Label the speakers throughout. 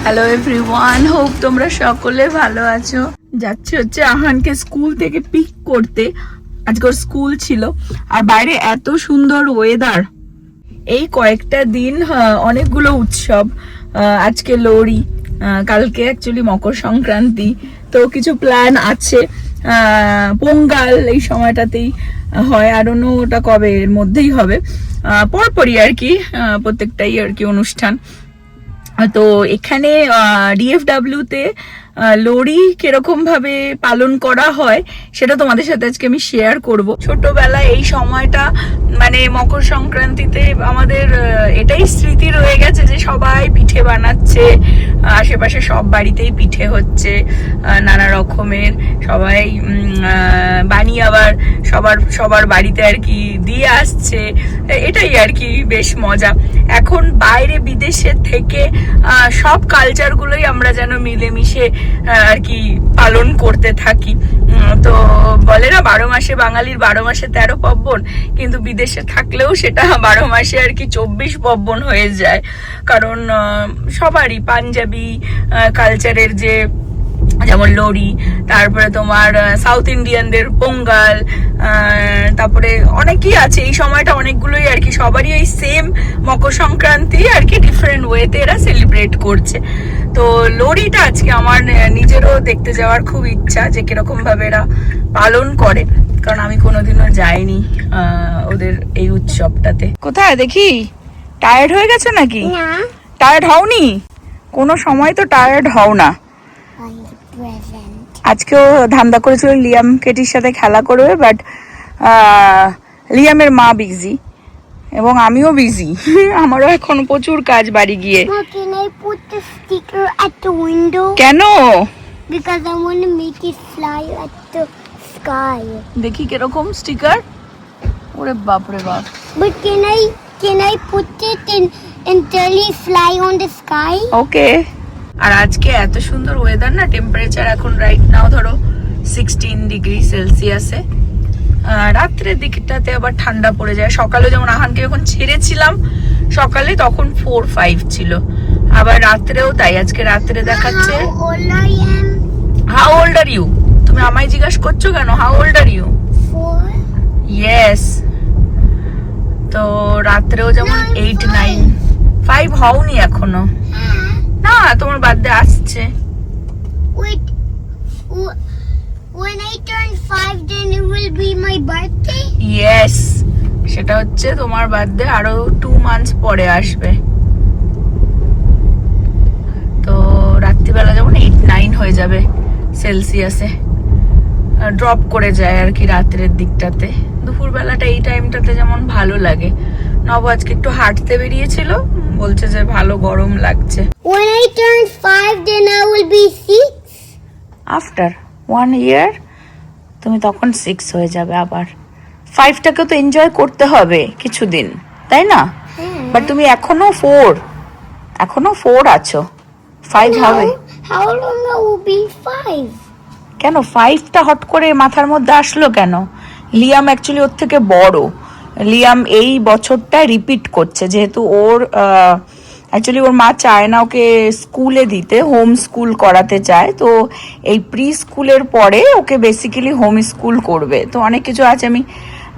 Speaker 1: Hello everyone, hope তোমরা সকলে ভালো আছো। যাচ্ছি হচ্ছে আহানকে স্কুল থেকে পিক করতে। আজকে ওর স্কুল ছিল আর বাইরে এত সুন্দর ওয়েদার। এই কয়েকটা দিন অনেকগুলো উৎসব, আজকে লোহড়ি, কালকে অ্যাকচুয়ালি মকর সংক্রান্তি, তো কিছু প্ল্যান আছে। পোঙ্গাল এই সময়টাতেই হয়, আর অন্য ওটা কবে, এর মধ্যেই হবে, পরপরই আর কি, প্রত্যেকটাই আর কি অনুষ্ঠান। তো এখানে ডিএফডব্লিউ তে লোহড়ি কিরকম ভাবে পালন করা হয় সেটা তোমাদের সাথে আজকে আমি শেয়ার করব। ছোটবেলায় এই সময়টা মানে মকর সংক্রান্তিতে আমাদের এটাই স্মৃতি রয়ে গেছে যে সবাই পিঠে বানাচ্ছে, আশেপাশে সব বাড়িতেই পিঠে হচ্ছে নানা রকমের, সবাই বানিয়ে আবার সবার বাড়িতে আর কি দিয়ে আসছে। এটাই আর কি বেশ মজা। এখন বাইরে বিদেশের থেকে সব কালচারগুলোই আমরা যেন মিলেমিশে আর কি পালন করতে থাকি। তো বলে না 12 মাসে বাঙালির 12 মাসে 13 পার্বণ, কিন্তু বিদেশে থাকলেও সেটা 12 মাসে আর কি 24 পার্বণ হয়ে যায়। কারণ সবারই পাঞ্জাবি কালচারের যে যেমন লোহড়ি, তারপরে তোমার সাউথ ইন্ডিয়ানদের পোঙ্গাল, তারপরে অনেকেই আছে এই সময়টা, অনেকগুলোই আর কি সবারই এই সেম মকর সংক্রান্তি আর কি ডিফারেন্ট ওয়েতে এরা সেলিব্রেট করছে। তো লোহড়িটা আজকে আমার নিজেরও দেখতে যাওয়ার খুব ইচ্ছা যে কিরকম ভাবে এরা পালন করে, কারণ আমি কোনোদিনও যাইনি ওদের এই উৎসবটাতে। কোথায় দেখি টায়ার্ড হয়ে গেছে নাকি? টায়ার্ড হওনি? কোনো সময় তো টায়ার্ড হও না। আজকেও ধান্দা করেছিল লিয়াম কেটির সাথে খেলা করবে, বাট লিয়ামের মা বিজি এবং আমিও বিজি। আমারও এখন প্রচুর কাজ বাড়ি গিয়ে। কেন? দেখি কিরকম স্টিকার। ওরে বাপ রে বাপ।
Speaker 2: But can I put it in until he fly on the sky?
Speaker 1: Okay. আর আজকে এত সুন্দর ওয়েদার না, টেম্পারেচার এখন রাইট নাও ধরো 16 ডিগ্রি সেলসিয়াসে। রাত্রের দিকটাতে আবার ঠান্ডা পড়ে যায়। সকালে যেমন আহানকে যখন ছেড়েছিলাম সকালে তখন 4-5 ছিল, আবার রাত্রেও তাই। আজকে রাত্রে দেখাচ্ছে। How old are you? তুমি আমায় জিজ্ঞাসা করছো কেন? How old are you?
Speaker 2: 4.
Speaker 1: Yes. তো রাত্রেও যেমন 8-9, 5 হওনি এখনো। না, তোমার বার্থডে আসছে।
Speaker 2: Wait, when I turn 5 then it will be my birthday?
Speaker 1: Yes, সেটা হচ্ছে তোমার বার্থডে আরো 2 মান্থস পরে আসবে। তো রাত্রিবেলা যেমন 8-9 হয়ে যাবে সেলসিয়াসে, ড্রপ করে যায় আর কি রাত্রের দিকটাতে। দুপুরবেলাটা এই টাইমটাতে যেমন ভালো লাগে। নব আজকে একটু হাঁটতে বেরিয়েছিল, বলছে যে ভালো গরম লাগছে।
Speaker 2: When I turn 5 then I will be 6.
Speaker 1: After 1 year তুমি তখন 6 হয়ে যাবে আবার। 5টাকে তো এনজয় করতে হবে কিছুদিন, তাই না? বাট তুমি এখনো 4 আছো, 5 হবে।
Speaker 2: How long I will be 5?
Speaker 1: কেন 5টা হট করে মাথার মধ্যে আসলো কেন? লিয়াম অ্যাকচুয়ালি ওর থেকে বড়। লিয়াম এই বছরটা রিপিট করছে, যেহেতু ওর অ্যাকচুয়ালি ওর মা চায় না ওকে স্কুলে দিতে, হোম স্কুল করাতে চায়। তো এই প্রি স্কুলের পরে ওকে বেসিক্যালি হোম স্কুল করবে। তো অনেক কিছু আছে, আমি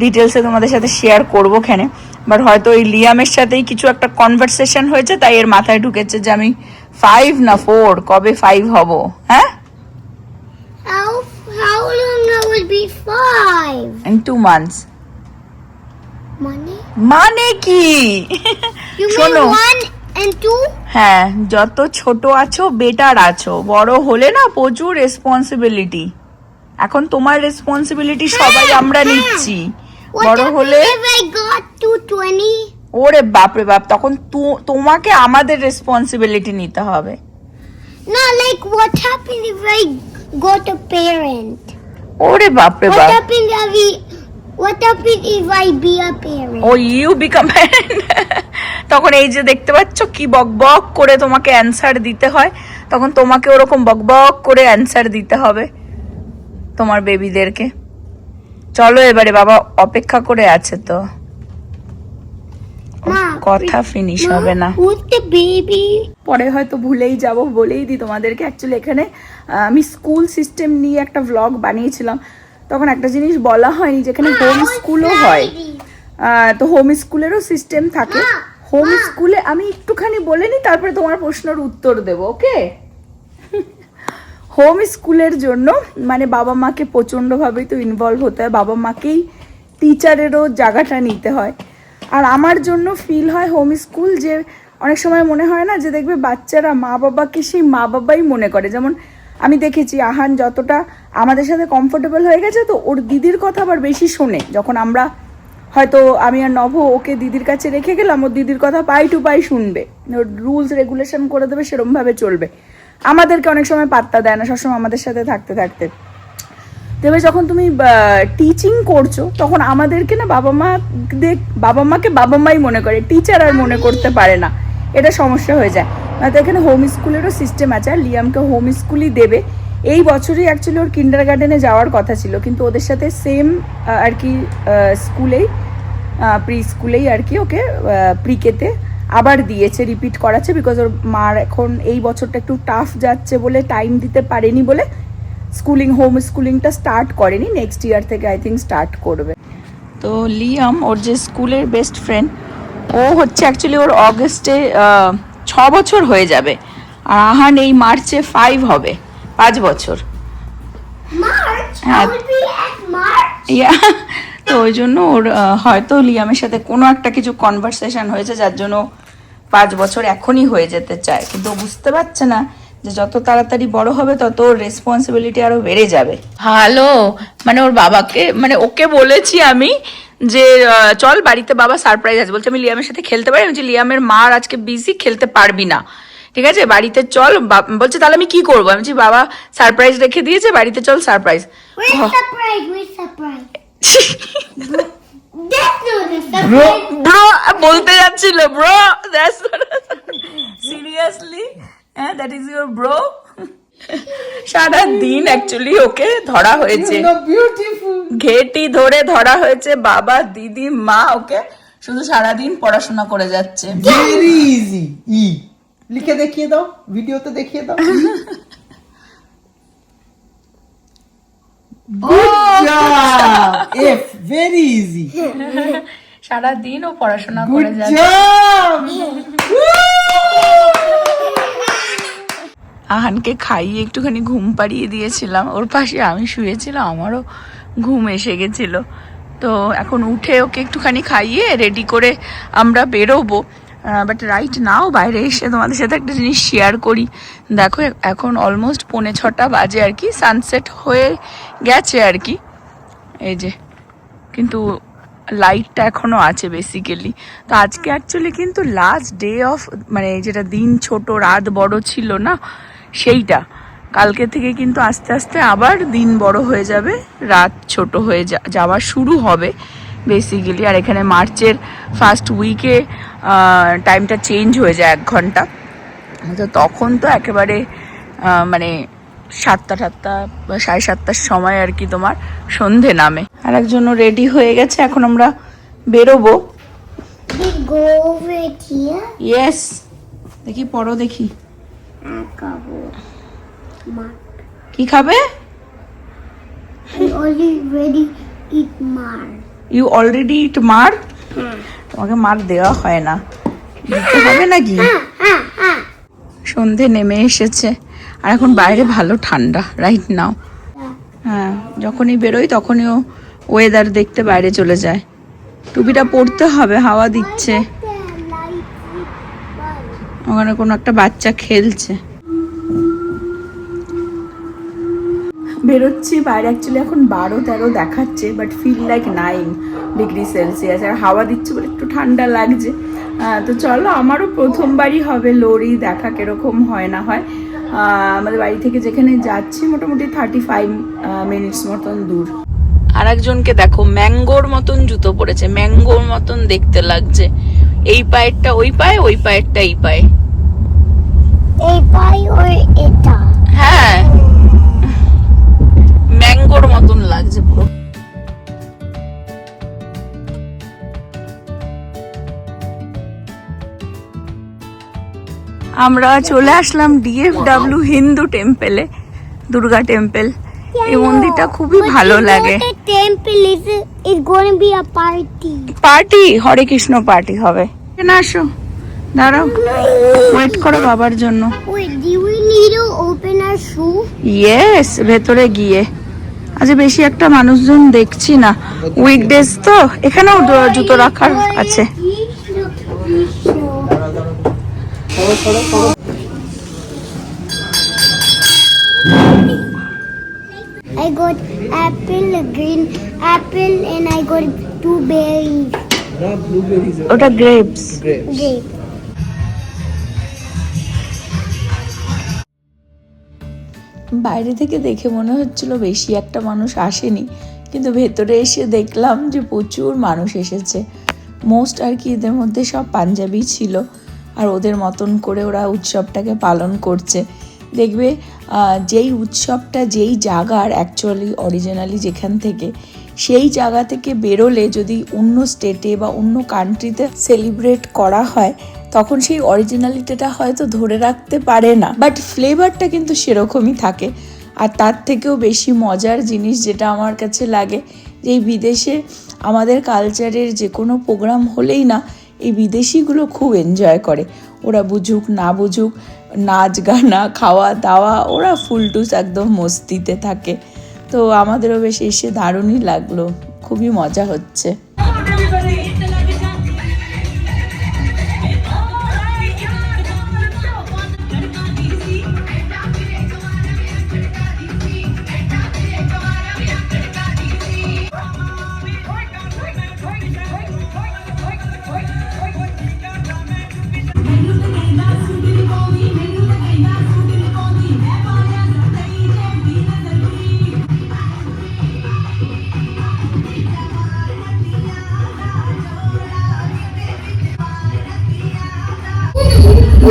Speaker 1: ডিটেলসে তোমাদের সাথে শেয়ার করবো এখানে। বাট হয়তো এই লিয়ামের সাথেই কিছু একটা কনভারসেশন হয়েছে, তাই এর মাথায় ঢুকেছে যে আমি 5 না 4, কবে 5 হব। হ্যাঁ,
Speaker 2: How long I will be 5?
Speaker 1: in 2 months. মানে কি?
Speaker 2: You
Speaker 1: শোনো,
Speaker 2: mean 1 and 2?
Speaker 1: হ্যাঁ, যত ছোট আছো বেটার আছো, বড় হলে না প্রচুর রেসপন্সিবিলিটি। এখন তোমার রেসপন্সিবিলিটি সবাই আমরা নিচ্ছি, বড় হলে।
Speaker 2: If I got to 20?
Speaker 1: ওরে বাপ রে বাপ, তখন তোমাকে আমাদের রেসপন্সিবিলিটি নিতে হবে।
Speaker 2: No, like what happens if I got a parent?
Speaker 1: ওরে বাপ রে বাপ।
Speaker 2: What happens if I be a parent?
Speaker 1: ও ইউ বিকাম তখন এই যে দেখতে পাচ্ছ কি বকবক করে তোমাকে অ্যানসার দিতে হয়, তখন তোমাকে ওরকম বকবক করে অ্যানসার দিতে হবে তোমার বেবিদেরকে। চলো এবারে, বাবা অপেক্ষা করে আছে তো। কথা ফিনিশ হবে না।
Speaker 2: Who's the baby?
Speaker 1: পরে হয়তো ভুলেই যাব, বলেই দিই তোমাদেরকে। অ্যাকচুয়ালি এখানে আমি স্কুল সিস্টেম নিয়ে একটা ভ্লগ বানিয়েছিলাম, তখন একটা জিনিস বলা হয়নি, যেখানে হোম স্কুলও হয়। তো হোম স্কুলেরও সিস্টেম থাকে। হোম স্কুলে আমি একটুখানি বলে নিই, তারপরে তোমার প্রশ্নের উত্তর দেবো, ওকে? হোম স্কুলের জন্য মানে বাবা মাকে প্রচণ্ডভাবেই তো ইনভলভ হতে হয়, বাবা মাকেই টিচারেরও জায়গাটা নিতে হয়। আর আমার জন্য ফিল হয় হোম স্কুল যে অনেক সময় মনে হয় না যে দেখবে বাচ্চারা মা বাবাকে সেই মা বাবাই মনে করে। যেমন আমি দেখেছি আহান যতটা আমাদের সাথে কমফোর্টেবল হয়ে গেছে, তো ওর দিদির কথা আবার বেশি শোনে। যখন আমরা হয়তো আমি আর নভ ওকে দিদির কাছে রেখে গেলাম, ওর দিদির কথা পাই টু পাই শুনবে, ওর রুলস রেগুলেশন করে দেবে, সেরমভাবে চলবে। আমাদেরকে অনেক সময় পাত্তা দেয় না, সবসময় আমাদের সাথে থাকতে থাকতে। তবে যখন তুমি টিচিং করছো, তখন আমাদেরকে না বাবা মাকে বাবা মাই মনে করে, টিচার আর মনে করতে পারে না। এটা সমস্যা হয়ে যায়। তো এখানে হোম স্কুলেরও সিস্টেম আছে, আর লিয়ামকে হোম স্কুলই দেবে। এই বছরই অ্যাকচুয়ালি ওর কিন্ডার গার্ডেনে যাওয়ার কথা ছিল, কিন্তু ওদের সাথে সেম আর কি স্কুলেই, প্রি স্কুলেই আর কি ওকে প্রিকেতে আবার দিয়েছে, রিপিট করাচ্ছে। বিকজ ওর মার এখন এই বছরটা একটু টাফ যাচ্ছে বলে, টাইম দিতে পারেনি বলে হোম স্কুলিংটা স্টার্ট করেনি, নেক্সট ইয়ার থেকে আই থিঙ্ক স্টার্ট করবে। তো লিয়াম ওর যে স্কুলের বেস্ট ফ্রেন্ড, ও হচ্ছে অ্যাকচুয়ালি ওর অগস্টে 6 বছর হয়ে যাবে, আর আহান এই মার্চে 5 হবে, 5 বছর।
Speaker 2: March?
Speaker 1: হ্যাঁ।
Speaker 2: I will be at March.
Speaker 1: তো ওই জন্য ওর হয়তো লিয়ামের সাথে কোনো একটা কিছু কনভারসেশন হয়েছে, যার জন্য 5 বছর এখনই হয়ে যেতে চায়। কিন্তু ও বুঝতে পারছে না যে যত তাড়াতাড়ি বড় হবে তত ওর রেসপন্সিবিলিটি আরো বেড়ে যাবে। ভালো, মানে ওর বাবাকে, মানে ওকে বলেছি আমি যে চল বাড়িতে বাবা সারপ্রাইজ আছে। বলছে আমি লিয়ামের সাথে খেলতে পারি। আমি বলছি লিয়ামের মার আজকে বিজি, খেলতে পারবি না, ঠিক আছে, বাড়িতে চল। বলছে তাহলে আমি কি করবো? আমি বলছি বাবা সারপ্রাইজ রেখে দিয়েছে, বাড়িতে চল, surprise.
Speaker 2: Where's surprise? Where's surprise? That's not a
Speaker 1: bro
Speaker 2: surprise.
Speaker 1: Bro বলতে যাচ্ছিল, ব্রো দ্যাটস সিরিয়াসলি, হ্যাঁ দ্যাট ইজ ইউর ব্রো। সারা দিন অ্যাকচুয়ালি ওকে ধরা হয়েছে, ঘেটি ধরে ধরা হয়েছে, বাবা দিদি মা ওকে শুধু সারাদিন পড়াশোনা করে যাচ্ছে।
Speaker 3: Very easy. লিখে দেখিয়ে দাও, ভিডিওতে দেখিয়ে দাও। Good job. F, very easy.
Speaker 1: সারাদিন ও পড়াশোনা করে
Speaker 3: Good
Speaker 1: যাচ্ছে।
Speaker 3: job.
Speaker 1: আহানকে খাইয়ে একটুখানি ঘুম পাড়িয়ে দিয়েছিলাম, ওর পাশে আমি শুয়েছিলাম, আমারও ঘুম এসে গেছিল। তো এখন উঠে ওকে একটুখানি খাইয়ে রেডি করে আমরা বেরোবো। বাট রাইট নাও বাইরে এসে তোমাদের সাথে একটা জিনিস শেয়ার করি। দেখো এখন অলমোস্ট 5:45 বাজে আর কি, সানসেট হয়ে গেছে আর কি, এই যে, কিন্তু লাইটটা এখনো আছে বেসিক্যালি। তো আজকে অ্যাকচুয়ালি কিন্তু লাস্ট ডে অফ, মানে যেটা দিন ছোট রাত বড় ছিল না, সেইটা কালকে থেকে কিন্তু আস্তে আস্তে আবার দিন বড় হয়ে যাবে, রাত ছোট হয়ে যাওয়া শুরু হবে বেসিক্যালি। আর এখানে মার্চের ফার্স্ট উইকে টাইমটা চেঞ্জ হয়ে যায় 1 ঘন্টা। তো তখন তো একেবারে মানে 7টা বা 7:30টার সময় আর কি তোমার সন্ধে নামে। আর একজনও রেডি হয়ে গেছে, এখন আমরা বেরোবো।
Speaker 2: We go over here.
Speaker 1: Yes, দেখি পড়ো দেখি
Speaker 2: Akabo.
Speaker 1: কি খাবে।
Speaker 2: I already eat mar.
Speaker 1: You already eat মার। তোমাকে মার দেওয়া হয় না, দিতে হবে নাকি। সন্ধে নেমে এসেছে, আর এখন বাইরে ভালো ঠান্ডা রাইট নাও। হ্যাঁ, যখনই বেরোই তখনই ও ওয়েদার দেখতে বাইরে চলে যায়। টুপিটা পরতে হবে, হাওয়া দিচ্ছে। ওখানে কোনো একটা বাচ্চা খেলছে। বেরোচ্ছি বাইরে, অ্যাকচুয়ালি এখন 12-13 দেখাচ্ছে, but feel like 9 degree Celsius, আর হাওয়া দিচ্ছে বলে একটু ঠান্ডা লাগছে। তো চলো, আমারও প্রথমবারই হবে লোরি, দেখা কিরকম হয় না হয়। আমাদের বাড়ি থেকে যেখানে যাচ্ছি মোটামুটি 35 মিনিটস মতন দূর। আর একজনকে দেখো ম্যাঙ্গোর মতন জুতো পরেছে, ম্যাঙ্গোর মতন দেখতে লাগছে। এই পায়েরটা ওই পায়ে, ওই পায়েরটা এই পায়ে।
Speaker 2: এই পাই or এটা?
Speaker 1: হ্যাঁ, ম্যাঙ্গোর মতন লাগছে পুরো। আমরা চলে আসলাম DFW হিন্দু টেম্পলে, দুর্গা টেম্পল। এই মন্দিরটা খুবই ভালো লাগে।
Speaker 2: The temple is going to be a party.
Speaker 1: Party, Hare Krishna party হবে। এখানে আসো, দাঁড়াও, ওয়েট করো বাবার জন্য।
Speaker 2: Wait, do we need to open our shoe?
Speaker 1: Yes, ভেতরে গিয়ে আজ বেশি একটা মানুষজন দেখছি না, উইকডেজ তো। এখানেও জুতো রাখার আছে।
Speaker 2: I got apple, a green apple, and I got 2 berries.
Speaker 3: blueberries.
Speaker 1: ওটা গ্রেপস।
Speaker 2: Grape.
Speaker 1: বাইরে থেকে দেখে মনে হচ্ছিল বেশি একটা মানুষ আসেনি, কিন্তু ভেতরে এসে দেখলাম যে প্রচুর মানুষ এসেছে। মোস্ট আর কি এদের মধ্যে সব পাঞ্জাবি ছিল, আর ওদের মতন করে ওরা উৎসবটাকে পালন করছে। দেখবে যেই উৎসবটা যেই জায়গার অ্যাকচুয়ালি অরিজিনালি যেখান থেকে, সেই জায়গা থেকে বেরোলে যদি অন্য স্টেটে বা অন্য কান্ট্রিতে সেলিব্রেট করা হয়, তখন সেই অরিজিনালিটিটা হয়তো ধরে রাখতে পারে না, বাট ফ্লেভারটা কিন্তু সেরকমই থাকে। আর তার থেকেও বেশি মজার জিনিস যেটা আমার কাছে লাগে, যে এই বিদেশে আমাদের কালচারের যে কোনো প্রোগ্রাম হলেই না, এই বিদেশিগুলো খুব এনজয় করে। ওরা বুঝুক না বুঝুক, নাচ গানা খাওয়া দাওয়া, ওরা ফুলটুস একদম মস্তিতে থাকে। তো আমাদেরও বেশ এসে দারুণই লাগলো, খুবই মজা হচ্ছে।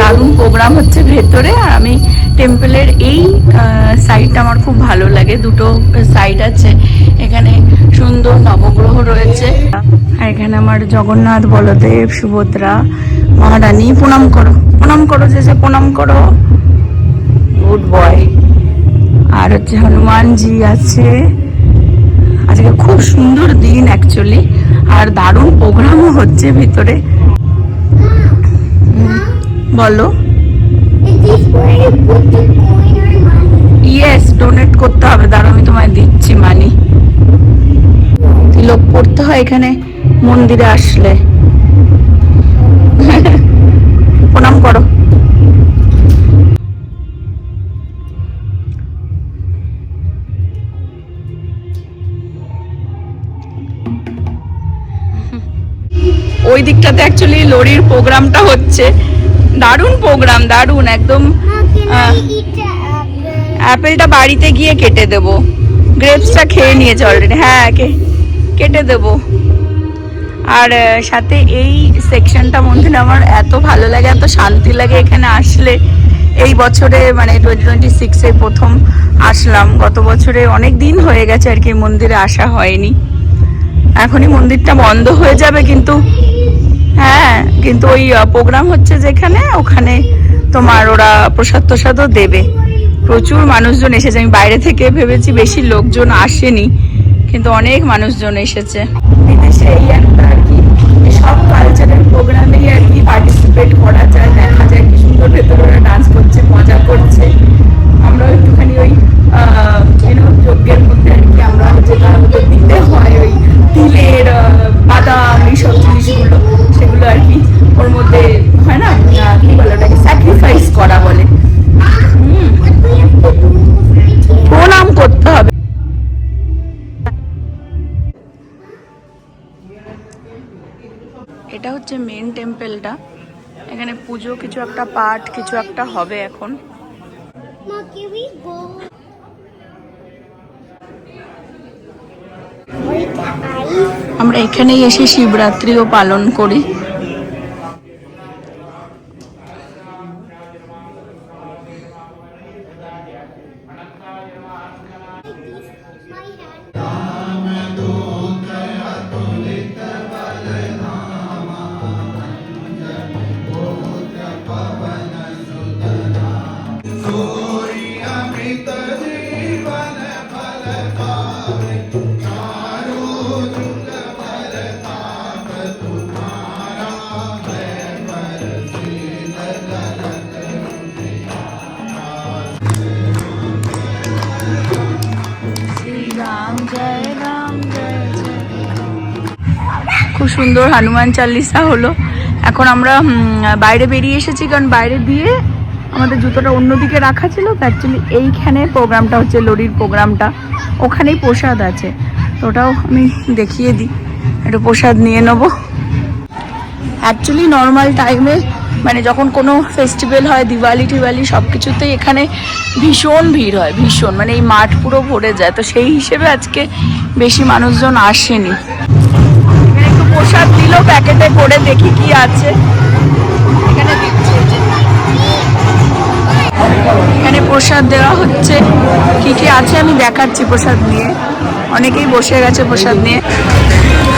Speaker 1: দারুণ প্রোগ্রাম হচ্ছে ভেতরে। আর আমি টেম্পলের এই সাইডটা আমার খুব ভালো লাগে, দুটো সাইড আছে, এখানে সুন্দর নবগ্রহ রয়েছে। আর এখানে আমার জগন্নাথ, বলদেব, সুভদ্রা, মহারানী। প্রণাম করো, প্রণাম করো, যে প্রণাম করো, গুড বয়। আর হচ্ছে হনুমানজি আছে। আজকে খুব সুন্দর দিন অ্যাকচুয়ালি, আর দারুণ প্রোগ্রামও হচ্ছে ভিতরে। বলো।
Speaker 2: Is this where you put the coin or money?
Speaker 1: Yes, donate করতে হবে। দাঁড়াও, আমি তোমায় দিচ্ছি মানি। তিলক পড়তে হয় এখানে মন্দিরে আসলে। প্রণাম করো। ওই দিকটাতে অ্যাকচুয়ালি লরির প্রোগ্রামটা হচ্ছে। দারুণ প্রোগ্রাম, দারুণ একদম।
Speaker 2: Now can I eat the apple?
Speaker 1: অ্যাপেলটা বাড়িতে গিয়ে কেটে দেবো, গ্রেপসটা খেয়ে নিয়েছে অলরেডি। হ্যাঁ, কেটে দেবো। আর সাথে এই সেকশনটা মন্দিরে আমার এত ভালো লাগে, এত শান্তি লাগে এখানে আসলে। এই বছরে মানে 2026-এ প্রথম আসলাম। গত বছরে অনেক দিন হয়ে গেছে আর কি মন্দিরে আসা হয়নি। এখনই মন্দিরটা বন্ধ হয়ে যাবে, কিন্তু হ্যাঁ, কিন্তু ওই প্রোগ্রাম হচ্ছে যেখানে, ওখানে তোমার ওরা প্রসাদ টসাদও দেবে। প্রচুর মানুষজন এসেছে। আমি বাইরে থেকে ভেবেছি বেশি লোকজন আসেনি, কিন্তু অনেক মানুষজন এসেছে। বিদেশে এই একটা আর কি সব কালচারাল প্রোগ্রামেই আর কি পার্টিসিপেট করা যায়, দেখা যায় কি সুন্দর ভেতরে ওরা ডান্স করছে, মজা করছে। আমরাও একটুখানি ওই যজ্ঞের মধ্যে আর কি আমরা যেটা আমাদের দিতে হয়, ওই তিলের বাদাম, এইসব জিনিসগুলো, সেগুলো আর কি ওর মধ্যে হয় না, কি বলে ওটাকে, স্যাক্রিফাইস করা বলে। প্রণাম করতে হবে। এটা হচ্ছে মেন টেম্পলটা। এখানে পুজো কিছু একটা, পাঠ কিছু একটা হবে এখন।
Speaker 2: Ma, can we go? Wait, the ice.
Speaker 1: আমরা এখানেই এসে শিবরাত্রিও পালন করি। সুন্দর হনুমান চালিসা হলো। এখন আমরা বাইরে বেরিয়ে এসেছি, কারণ বাইরে দিয়ে আমাদের জুতোটা অন্যদিকে রাখা ছিল। তো অ্যাকচুয়ালি এইখানে প্রোগ্রামটা হচ্ছে, লোরির প্রোগ্রামটা, ওখানেই প্রসাদ আছে। তো ওটাও আমি দেখিয়ে দিই, একটু প্রসাদ নিয়ে নেবো। অ্যাকচুয়ালি নর্মাল টাইমে মানে যখন কোনো ফেস্টিভ্যাল হয়, দিওয়ালি টিওয়ালি সব কিছুতেই এখানে ভীষণ ভিড় হয়, ভীষণ, মানে এই মাঠ পুরো ভরে যায়। তো সেই হিসেবে আজকে বেশি মানুষজন আসেনি। এখানে একটু প্রসাদ দিল প্যাকেটে করে, দেখি কি আছে এখানে দিচ্ছে। এখানে প্রসাদ দেওয়া হচ্ছে, কি কি আছে আমি দেখাচ্ছি প্রসাদ নিয়ে। অনেকেই বসে গেছে প্রসাদ নিয়ে।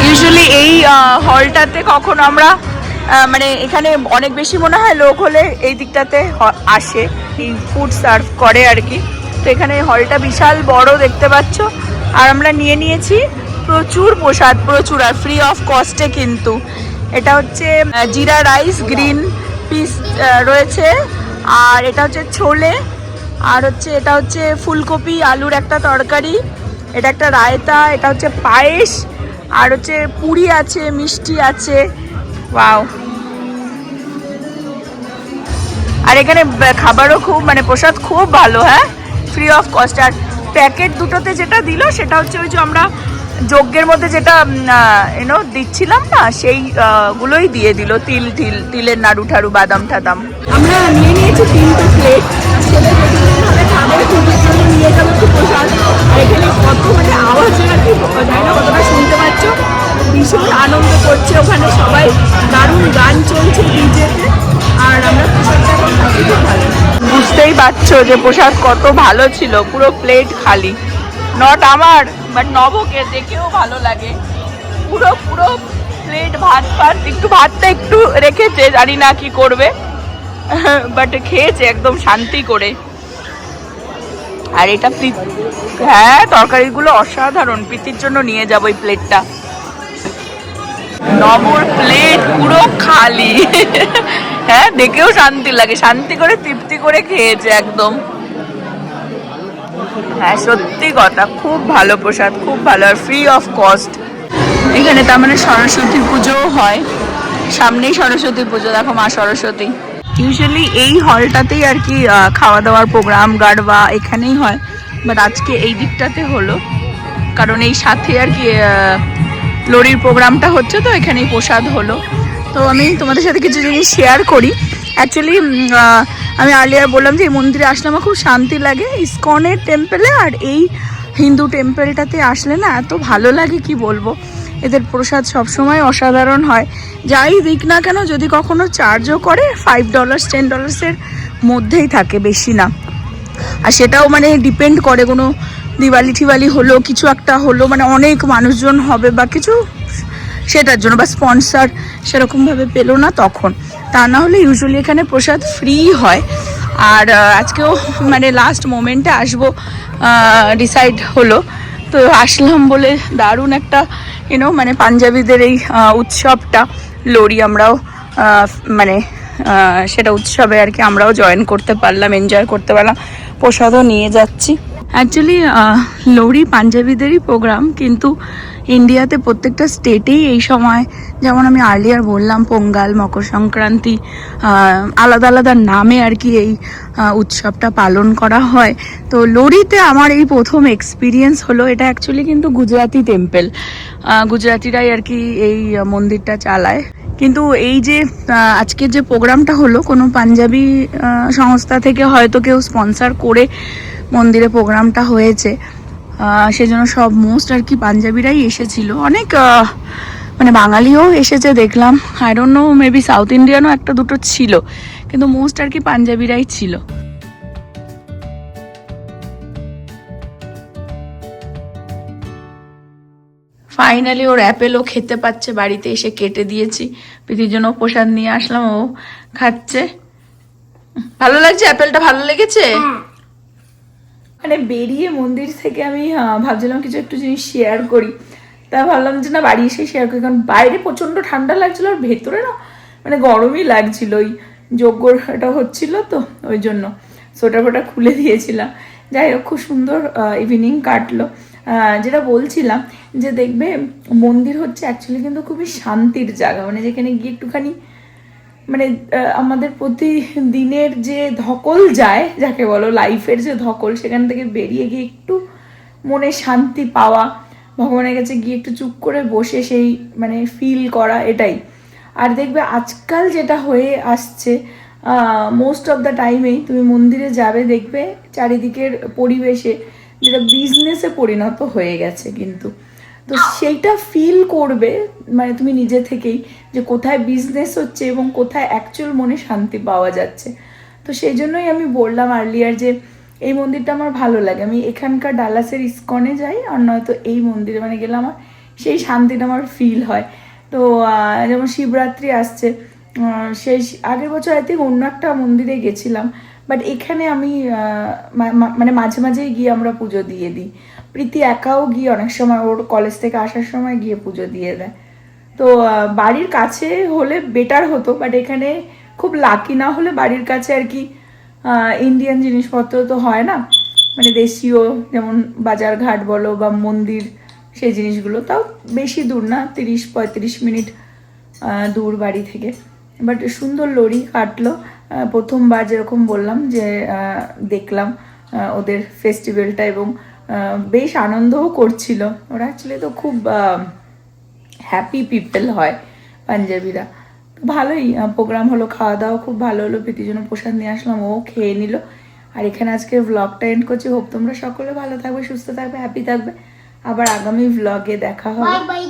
Speaker 1: ইউজুয়ালি এই হলটাতে কখন আমরা মানে এখানে অনেক বেশি মনে হয় লোক হলে এই দিকটাতে আসে, এই ফুড সার্ভ করে আর কি। তো এখানে হলটা বিশাল বড় দেখতে পাচ্ছ। আর আমরা নিয়ে নিয়েছি প্রচুর প্রসাদ, প্রচুর, আর ফ্রি অফ কস্টে কিন্তু। এটা হচ্ছে জিরা রাইস, গ্রিন পিস রয়েছে, আর এটা হচ্ছে ছোলে, আর হচ্ছে এটা হচ্ছে ফুলকপি আলুর একটা তরকারি, এটা একটা রায়তা, এটা হচ্ছে পায়েস, আর হচ্ছে পুরি আছে, মিষ্টি আছে। ওয়াও। আর এখানে খাবারও খুব, মানে প্রসাদ খুব ভালো, হ্যাঁ, ফ্রি অফ কস্ট। আর প্যাকেট দুটোতে যেটা দিল সেটা হচ্ছে ওই যে আমরা যজ্ঞের মধ্যে যেটা দিচ্ছিলাম না, সেই গুলোই দিয়ে দিল, তিলের নাড়ু ঠাড়ু, বাদাম টাদাম। আমরা নিয়ে নিয়েছি 3টে প্লেট, নিয়ে যাবো একটু প্রসাদ। আর এখানে কত মানে আওয়াজ আর কি, জানি না কতটা শুনতে পাচ্ছ, ভীষণ আনন্দ করছে ওখানে সবাই, দারুণ গান চলছে ডিজেতে। আর আমরা প্রসাদটা এখন খাচ্ছি, খুব ভালো। বুঝতেই পারছো যে প্রসাদ কত ভালো ছিল, পুরো প্লেট খালি। নট আমার, বাট নবকে দেখেও ভালো লাগে। পুরো পুরো প্লেট ভাত, একটু ভাতটা একটু রেখেছে, জানি না কি করবে, বাট খেয়েছে একদম শান্তি করে। আর এটা হ্যাঁ, তরকারিগুলো অসাধারণ, প্রীতির জন্য নিয়ে যাবো এই প্লেটটা। নবর প্লেট পুরো খালি, হ্যাঁ, দেখেও শান্তি লাগে, শান্তি করে তৃপ্তি করে খেয়েছে একদম। হ্যাঁ, সত্যি কথা, খুব ভালো প্রসাদ, খুব ভালো, আর ফ্রি অফ কস্ট। এখানে তার মানে সরস্বতী পুজোও হয়, সামনেই সরস্বতী পুজো, দেখো মা সরস্বতী। ইউজুয়ালি এই হলটাতেই আর কি খাওয়া দাওয়ার প্রোগ্রাম, গারবা এখানেই হয়, বাট আজকে এই দিকটাতে হলো, কারণ এই সাথে আর কি লোরির প্রোগ্রামটা হচ্ছে, তো এখানেই প্রসাদ হলো। তো আমি তোমাদের সাথে কিছু জিনিস শেয়ার করি। অ্যাকচুয়ালি আমি আর্লিয়ার বললাম যে এই মন্দিরে আসলে আমার খুব শান্তি লাগে, ইসকনের টেম্পলে আর এই হিন্দু টেম্পলটাতে আসলে না এত ভালো লাগে, কি বলবো। এদের প্রসাদ সবসময় অসাধারণ হয়, যাই দিক না কেন, যদি কখনো চার্জও করে $5 $10 মধ্যেই থাকে, বেশি না। আর সেটাও মানে ডিপেন্ড করে, কোনো দিওয়ালি টিওয়ালি হলো, কিছু একটা হলো, মানে অনেক মানুষজন হবে বা কিছু, সেটার জন্য, বা স্পন্সার সেরকমভাবে পেলো না তখন। তা না হলে ইউজুয়ালি এখানে প্রসাদ ফ্রি হয়। আর আজকেও মানে লাস্ট মোমেন্টে আসবো ডিসাইড হলো, তো আসলাম বলে। দারুণ একটা মানে পাঞ্জাবিদের এই উৎসবটা লোরি, আমরাও মানে সেটা উৎসবে আর কি আমরাও জয়েন করতে পারলাম, এনজয় করতে পারলাম, প্রসাদও নিয়ে যাচ্ছি। অ্যাকচুয়ালি লোরি পাঞ্জাবিদেরই প্রোগ্রাম, কিন্তু ইন্ডিয়াতে প্রত্যেকটা স্টেটেই এই সময়, যেমন আমি আর্লিয়ার বললাম, পোঙ্গাল, মকর সংক্রান্তি, আলাদা আলাদা নামে আর কি এই উৎসবটা পালন করা হয়। তো লোরিতে আমার এই প্রথম এক্সপিরিয়েন্স হলো। এটা অ্যাকচুয়ালি কিন্তু গুজরাটি টেম্পল, গুজরাটিরাই আর কি এই মন্দিরটা চালায়। কিন্তু এই যে আজকের যে প্রোগ্রামটা হলো, কোনো পাঞ্জাবি সংস্থা থেকে হয়তো কেউ স্পন্সার করে মন্দিরে প্রোগ্রামটা হয়েছে, সেজন্য সব মোস্ট আর কি পাঞ্জাবিরাই এসেছিল। অনেক মানে বাঙালিও এসেছে দেখলাম, I don't know, maybe south ইন্ডিয়ানও একটা দুটো ছিল, কিন্তু মোস্ট আর কি পাঞ্জাবিরাই ছিল। ফাইনালি ওর অ্যাপেলও খেতে পাচ্ছে, বাড়িতে এসে কেটে দিয়েছি, প্রীতির জন্য প্রসাদ নিয়ে আসলাম, ও খাচ্ছে। ভালো লাগছে অ্যাপেলটা? ভালো লেগেছে? মানে বেরিয়ে মন্দির থেকে আমি ভাবছিলাম কিছু একটু জিনিস শেয়ার করি, তা ভাবলাম যে না, বাড়ি এসে শেয়ার করি, কারণ বাইরে প্রচন্ড ঠান্ডা লাগছিল আর ভেতরে না মানে গরমই লাগছিল, ওই যজ্ঞটা হচ্ছিল তো ওই জন্য সোয়েটার ফোটা খুলে দিয়েছিলাম। যাই হোক, খুব সুন্দর ইভিনিং কাটলো। যেটা বলছিলাম যে দেখবে মন্দির হচ্ছে অ্যাকচুয়ালি কিন্তু খুবই শান্তির জায়গা, মানে যেখানে গিয়ে একটুখানি মানে আমাদের প্রতিদিনের যে ধকল যায়, যাকে বলো লাইফের যে ধকল, সেখান থেকে বেরিয়ে গিয়ে একটু মনে শান্তি পাওয়া, ভগবানের কাছে গিয়ে একটু চুপ করে বসে সেই মানে ফিল করা, এটাই। আর দেখবে আজকাল যেটা হয়ে আসছে মোস্ট অফ দ্য টাইমেই তুমি মন্দিরে যাবে, দেখবে চারিদিকের পরিবেশে যেটা বিজনেসে পরিণত হয়ে গেছে কিন্তু। তো সেইটা ফিল করবে মানে তুমি নিজে থেকেই যে কোথায় বিজনেস হচ্ছে এবং কোথায় অ্যাকচুয়াল মনে শান্তি পাওয়া যাচ্ছে। তো সেই জন্যই আমি বললাম আর্লিয়ার যে এই মন্দিরটা আমার ভালো লাগে, আমি এখানকার ডালাসের ইস্কনে যাই আর নয়তো এই মন্দিরে মানে গেলে আমার সেই শান্তিটা আমার ফিল হয়। তো যেমন শিবরাত্রি আসছে, সেই আগের বছর আই থিঙ্ক অন্য একটা মন্দিরে গেছিলাম, বাট এখানে আমি মানে মাঝে মাঝেই গিয়ে আমরা পুজো দিয়ে দিই। প্রীতি একাও গিয়ে অনেক সময় ওর কলেজ থেকে আসার সময় গিয়ে পুজো দিয়ে দেয়। তো বাড়ির কাছে হলে বেটার হতো, বাট এখানে খুব লাকি না হলে বাড়ির কাছে আর কি ইন্ডিয়ান জিনিসপত্র তো হয় না, মানে দেশীয় যেমন বাজার ঘাট বলো বা মন্দির, সেই জিনিসগুলো তাও বেশি দূর না, 30-35 মিনিট দূর বাড়ি থেকে। বাট সুন্দর লরি কাটলো। প্রথমবার যেরকম বললাম যে দেখলাম ওদের ফেস্টিভ্যালটা, এবং বেশ আনন্দও করছিল ওরা। অ্যাকচুয়ালি তো খুব হ্যাপি পিপল হয় পাঞ্জাবিরা। তো ভালোই প্রোগ্রাম হলো, খাওয়া দাওয়া খুব ভালো হলো, প্রীতির জন্য প্রসাদ নিয়ে আসলাম, ও খেয়ে নিল। আর এখানে আজকে ব্লগটা এন্ড করছি। হোপ তোমরা সকলে ভালো থাকবে, সুস্থ থাকবে, হ্যাপি থাকবে। আবার আগামী ব্লগে দেখা হবে।
Speaker 2: Bye bye.